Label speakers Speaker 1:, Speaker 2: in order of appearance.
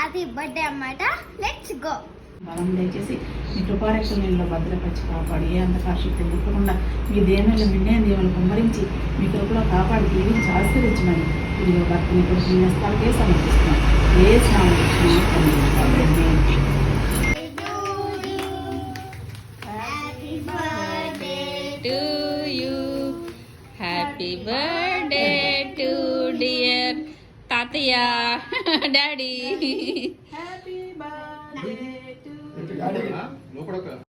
Speaker 1: తాతయ్య బర్త్డే అన్నమాట. Let's go.
Speaker 2: బలం దయచేసి మీ కృపారక్షణలో భద్రపరిచి కాపాడి ఏ అంధకాశక్తి ముట్టకుండా మీ దేనుల మిన్నే దేవులు కుమ్మరించి మీ కృపలో కాపాడి దీవించి ఆశీర్వించమని ఇదిగో భర్తని కూడా మీ నష్టాలకే సమర్పిస్తున్నాం. ఏ స్నానం
Speaker 3: హ్యాపీ బర్త్డే టు డియర్ తాతయ్య డాడీ.
Speaker 2: Happy birthday to